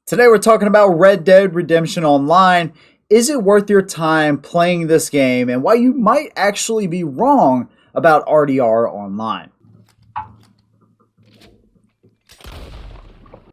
Today we're talking about Red Dead Redemption Online. Is it worth your time playing this game and why you might actually be wrong about RDR Online?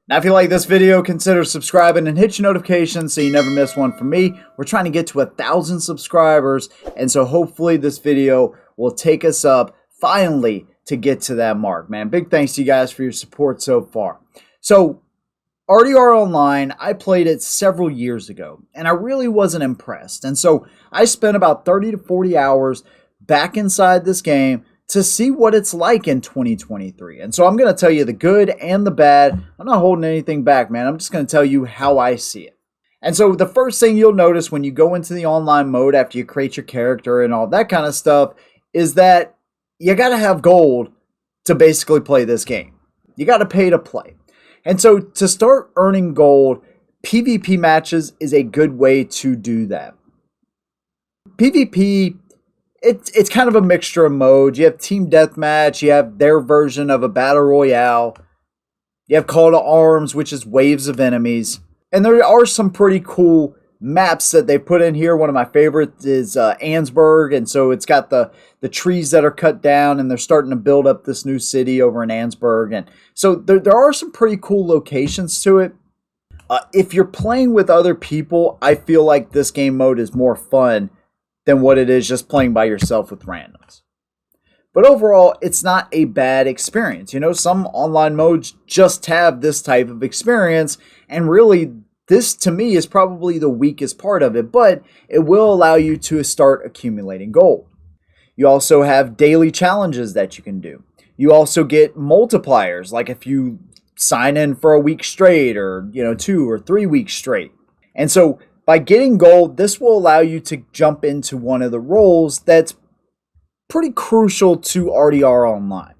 Now if you like this video, consider subscribing and hit your notifications so you never miss one from me. We're trying to get to 1,000 subscribers, and so hopefully this video will take us up finally to get to that mark, man. Big thanks to you guys for your support so far. So RDR Online, I played it several years ago, and I really wasn't impressed. And so I spent about 30 to 40 hours back inside this game to see what it's like in 2023. And so I'm going to tell you the good and the bad. I'm not holding anything back, man. I'm just going to tell you how I see it. And so the first thing you'll notice when you go into the online mode after you create your character and all that kind of stuff is that you got to have gold to basically play this game. You got to pay to play. And so to start earning gold, PvP matches is a good way to do that. PvP, it's kind of a mixture of modes. You have Team Deathmatch, you have their version of a Battle Royale, you have Call to Arms, which is waves of enemies. And there are some pretty cool maps that they put in here. One of my favorites is Annesburg, and so it's got the trees that are cut down, and they're starting to build up this new city over in Annesburg. And so there are some pretty cool locations to it. If you're playing with other people, I feel like this game mode is more fun than what it is just playing by yourself with randoms. But overall, it's not a bad experience. You know, some online modes just have this type of experience, and really this, to me, is probably the weakest part of it, but it will allow you to start accumulating gold. You also have daily challenges that you can do. You also get multipliers, like if you sign in for a week straight or, 2 or 3 weeks straight. And so by getting gold, this will allow you to jump into one of the roles that's pretty crucial to RDR Online.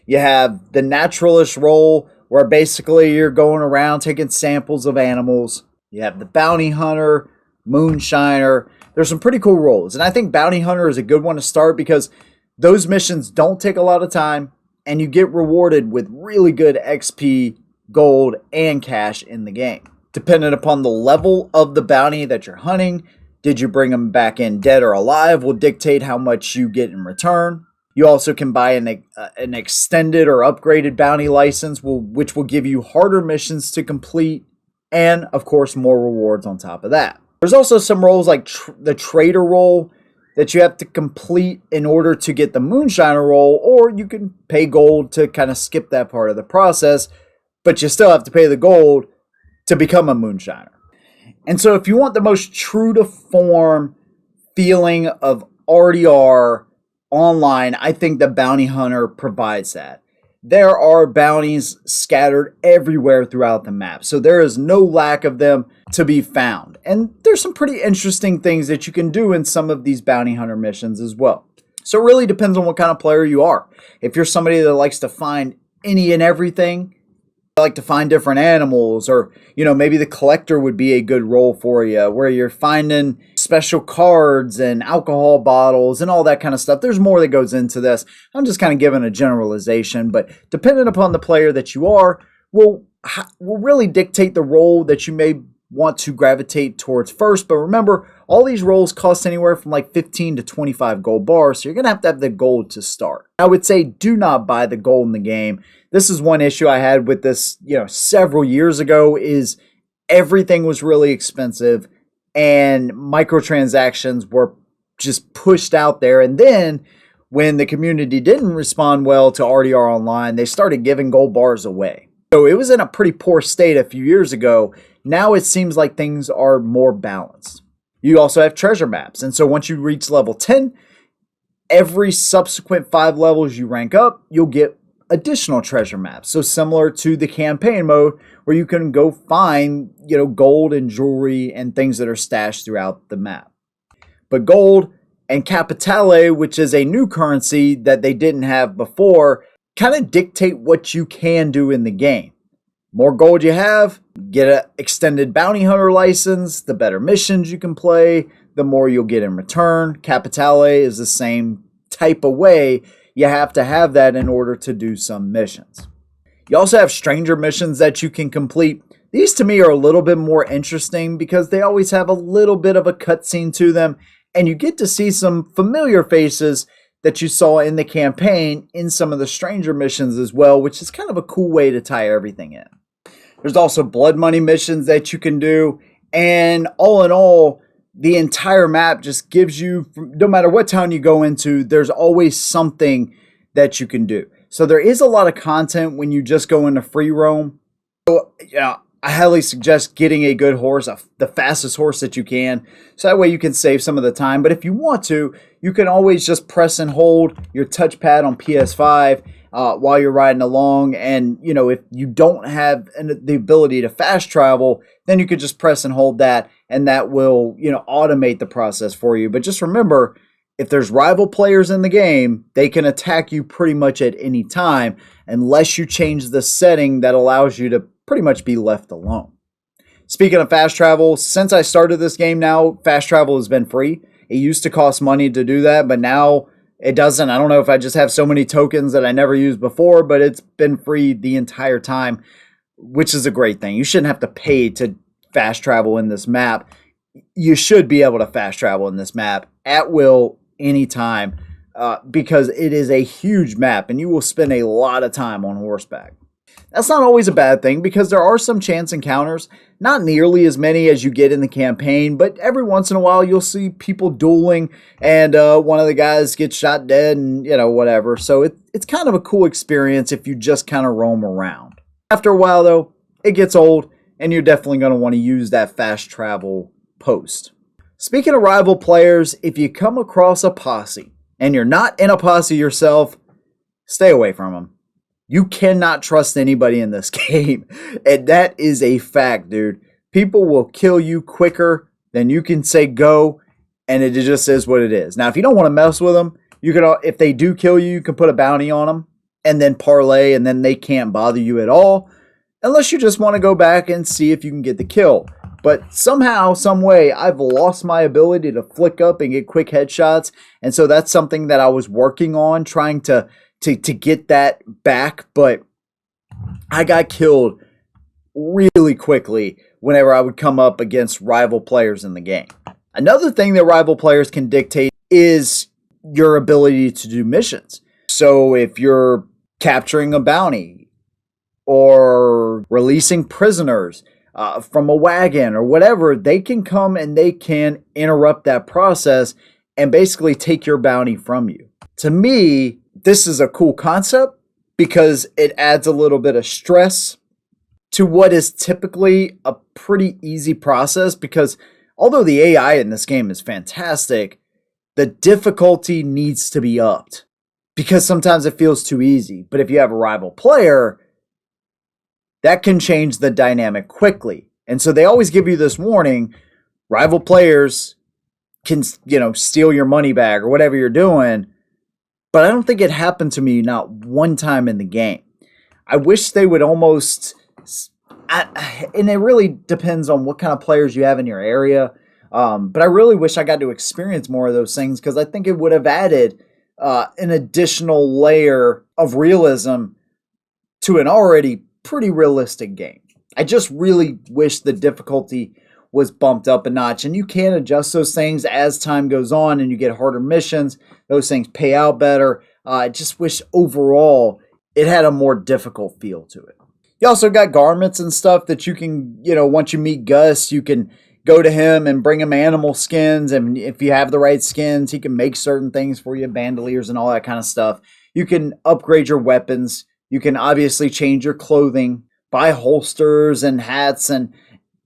You have the naturalist role, where basically you're going around taking samples of animals. You have the bounty hunter, moonshiner. There's some pretty cool roles. And I think bounty hunter is a good one to start because those missions don't take a lot of time and you get rewarded with really good XP, gold, and cash in the game. Depending upon the level of the bounty that you're hunting, did you bring them back in dead or alive, will dictate how much you get in return. You also can buy an extended or upgraded bounty license, which will give you harder missions to complete, and of course more rewards on top of that. There's also some roles like the trader role that you have to complete in order to get the moonshiner role, or you can pay gold to kind of skip that part of the process, but you still have to pay the gold to become a moonshiner. And so if you want the most true to form feeling of RDR Online, I think the bounty hunter provides that. There are bounties scattered everywhere throughout the map, so there is no lack of them to be found. And there's some pretty interesting things that you can do in some of these bounty hunter missions as well. So it really depends on what kind of player you are. If you're somebody that likes to find any and everything, like to find different animals, or maybe the collector would be a good role for you, where you're finding special cards and alcohol bottles and all that kind of stuff. There's more that goes into this. I'm just kind of giving a generalization, but depending upon the player that you are will really dictate the role that you may want to gravitate towards first. But remember, all these roles cost anywhere from like 15 to 25 gold bars, so you're going to have the gold to start. I would say do not buy the gold in the game. This is one issue I had with this, several years ago, is everything was really expensive and microtransactions were just pushed out there. And then when the community didn't respond well to RDR Online, they started giving gold bars away. So it was in a pretty poor state a few years ago. Now it seems like things are more balanced. You also have treasure maps. And so once you reach level 10, every subsequent 5 levels you rank up, you'll get additional treasure maps. So similar to the campaign mode, where you can go find, gold and jewelry and things that are stashed throughout the map. But gold and capitale, which is a new currency that they didn't have before, kind of dictate what you can do in the game. More gold you have, get an extended bounty hunter license, the better missions you can play, the more you'll get in return. Capitale is the same type of way. You have to have that in order to do some missions. You also have stranger missions that you can complete These to me are a little bit more interesting because they always have a little bit of a cutscene to them, and you get to see some familiar faces that you saw in the campaign in some of the stranger missions as well, which is kind of a cool way to tie everything in. There's also blood money missions that you can do, and all in all, the entire map just gives you, no matter what town you go into, there's always something that you can do. So there is a lot of content when you just go into free roam. So, yeah, I highly suggest getting a good horse, the fastest horse that you can, so that way you can save some of the time. But if you want to, you can always just press and hold your touchpad on PS5 while you're riding along. And, you know, if you don't have the ability to fast travel, then you could just press and hold that, and that will, you know, automate the process for you. But just remember, if there's rival players in the game, they can attack you pretty much at any time unless you change the setting that allows you to pretty much be left alone. Speaking of fast travel, since I started this game now, fast travel has been free. It used to cost money to do that, but now it doesn't. I don't know if I just have so many tokens that I never used before, but it's been free the entire time, which is a great thing. You shouldn't have to pay to fast travel in this map. You should be able to fast travel in this map at will, anytime, because it is a huge map and you will spend a lot of time on horseback. That's not always a bad thing because there are some chance encounters, not nearly as many as you get in the campaign, but every once in a while you'll see people dueling and one of the guys gets shot dead and, you know, whatever. So it's kind of a cool experience if you just kind of roam around. After a while though, it gets old and you're definitely going to want to use that fast travel post. Speaking of rival players, if you come across a posse and you're not in a posse yourself, stay away from them. You cannot trust anybody in this game, and that is a fact, dude. People will kill you quicker than you can say go, and it just is what it is. Now, if you don't want to mess with them, you can, if they do kill you, you can put a bounty on them and then parlay, and then they can't bother you at all, unless you just want to go back and see if you can get the kill. But somehow, some way, I've lost my ability to flick up and get quick headshots, and so that's something that I was working on, trying to get that back, but I got killed really quickly whenever I would come up against rival players in the game. Another thing that rival players can dictate is your ability to do missions. So if you're capturing a bounty or releasing prisoners from a wagon or whatever, they can come and they can interrupt that process and basically take your bounty from you. To me, this is a cool concept because it adds a little bit of stress to what is typically a pretty easy process, because although the AI in this game is fantastic, the difficulty needs to be upped because sometimes it feels too easy. But if you have a rival player, that can change the dynamic quickly. And so they always give you this warning: rival players can, you know, steal your money bag or whatever you're doing. But I don't think it happened to me not one time in the game. I wish they would almost, and it really depends on what kind of players you have in your area. But I really wish I got to experience more of those things because I think it would have added an additional layer of realism to an already pretty realistic game. I just really wish the difficulty was bumped up a notch, and you can adjust those things as time goes on and you get harder missions. Those things pay out better. I just wish overall it had a more difficult feel to it. You also got garments and stuff that you can, you know, once you meet Gus, you can go to him and bring him animal skins, and if you have the right skins, he can make certain things for you, bandoliers and all that kind of stuff. You can upgrade your weapons. You can obviously change your clothing, buy holsters and hats and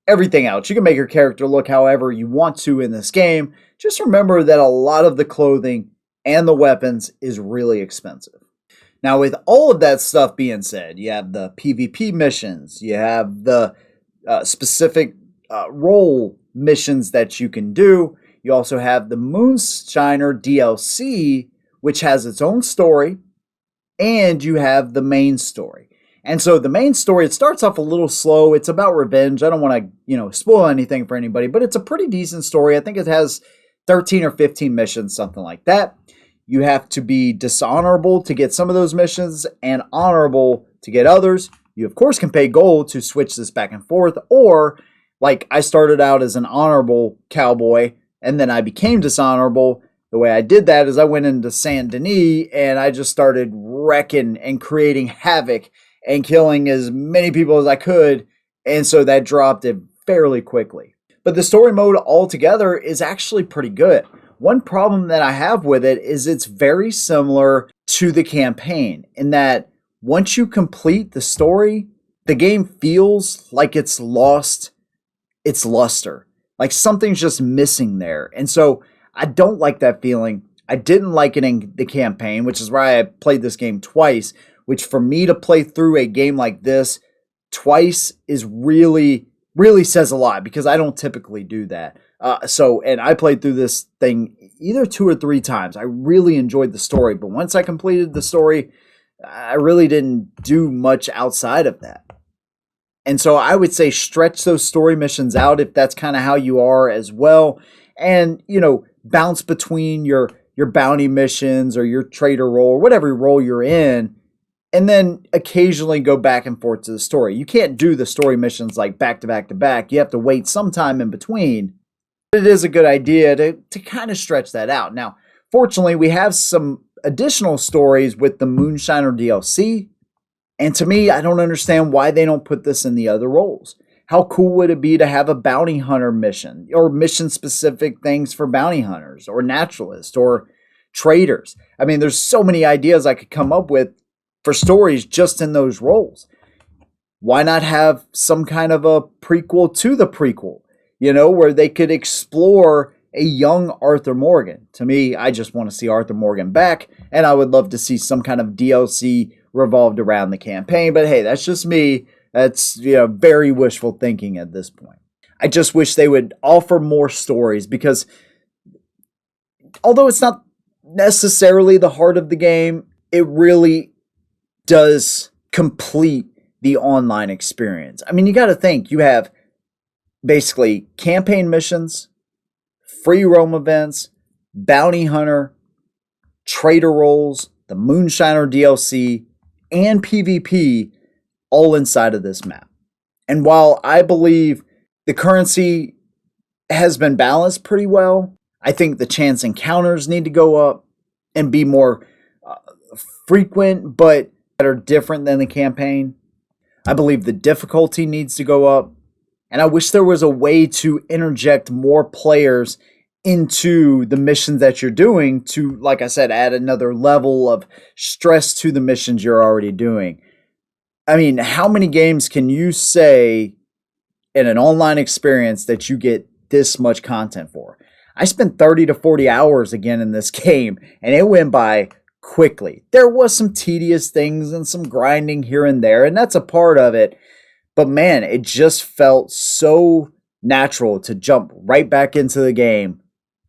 everything else. You can make your character look however you want to in this game. Just remember that a lot of the clothing and the weapons is really expensive. Now, with all of that stuff being said, you have the PvP missions, you have the specific role missions that you can do. You also have the Moonshiner DLC, which has its own story, and you have the main story. And so the main story, it starts off a little slow. It's about revenge. I don't want to, spoil anything for anybody, but it's a pretty decent story. I think it has 13 or 15 missions, something like that. You have to be dishonorable to get some of those missions and honorable to get others. You, of course, can pay gold to switch this back and forth, or like I started out as an honorable cowboy and then I became dishonorable. The way I did that is I went into Saint Denis and I just started wrecking and creating havoc and killing as many people as I could. And so that dropped it fairly quickly. But the story mode altogether is actually pretty good. One problem that I have with it is it's very similar to the campaign in that once you complete the story, the game feels like it's lost its luster. Like something's just missing there. And so I don't like that feeling. I didn't like it in the campaign, which is why I played this game twice, which for me to play through a game like this twice is really says a lot because I don't typically do that. And I played through this thing either 2 or 3 times. I really enjoyed the story, but once I completed the story, I really didn't do much outside of that. And so I would say stretch those story missions out if that's kind of how you are as well. And, bounce between your bounty missions or your trader role or whatever role you're in, and then occasionally go back and forth to the story. You can't do the story missions like back to back to back. You have to wait some time in between. It is a good idea to kind of stretch that out. Now, fortunately, we have some additional stories with the Moonshiner DLC. And to me, I don't understand why they don't put this in the other roles. How cool would it be to have a bounty hunter mission or mission specific things for bounty hunters or naturalists or traders? I mean, there's so many ideas I could come up with for stories just in those roles. Why not have some kind of a prequel to the prequel, where they could explore a young Arthur Morgan? To me, I just want to see Arthur Morgan back, and I would love to see some kind of DLC revolved around the campaign. But hey, that's just me. That's very wishful thinking at this point. I just wish they would offer more stories because although it's not necessarily the heart of the game, it really does complete the online experience. I mean, you got to think you have basically campaign missions, free roam events, bounty hunter, trader roles, the Moonshiner DLC, and PvP all inside of this map. And while I believe the currency has been balanced pretty well, I think the chance encounters need to go up and be more frequent, but that are different than the campaign. I believe the difficulty needs to go up. And I wish there was a way to interject more players into the missions that you're doing to, like I said, add another level of stress to the missions you're already doing. I mean, how many games can you say in an online experience that you get this much content for? I spent 30 to 40 hours again in this game, and it went by quickly. There was some tedious things and some grinding here and there, and that's a part of it. But man, it just felt so natural to jump right back into the game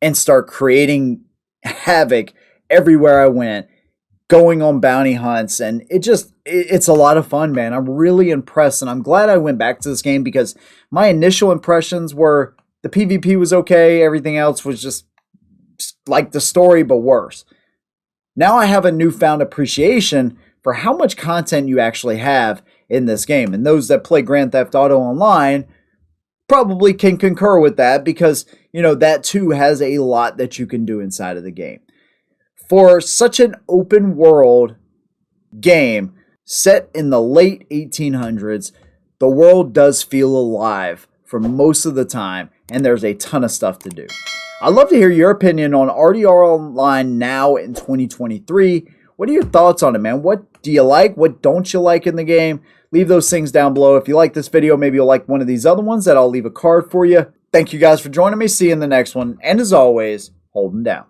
and start creating havoc everywhere I went, going on bounty hunts, and it's a lot of fun, man. I'm really impressed, and I'm glad I went back to this game because my initial impressions were the PvP was okay, everything else was just like the story, but worse. Now I have a newfound appreciation for how much content you actually have in this game, and those that play Grand Theft Auto Online probably can concur with that because, that too has a lot that you can do inside of the game. For such an open world game set in the late 1800s, the world does feel alive for most of the time, and there's a ton of stuff to do. I'd love to hear your opinion on RDR Online now in 2023. What are your thoughts on it, man? What do you like? What don't you like in the game? Leave those things down below. If you like this video, maybe you'll like one of these other ones that I'll leave a card for you. Thank you guys for joining me. See you in the next one. And as always, hold 'em down.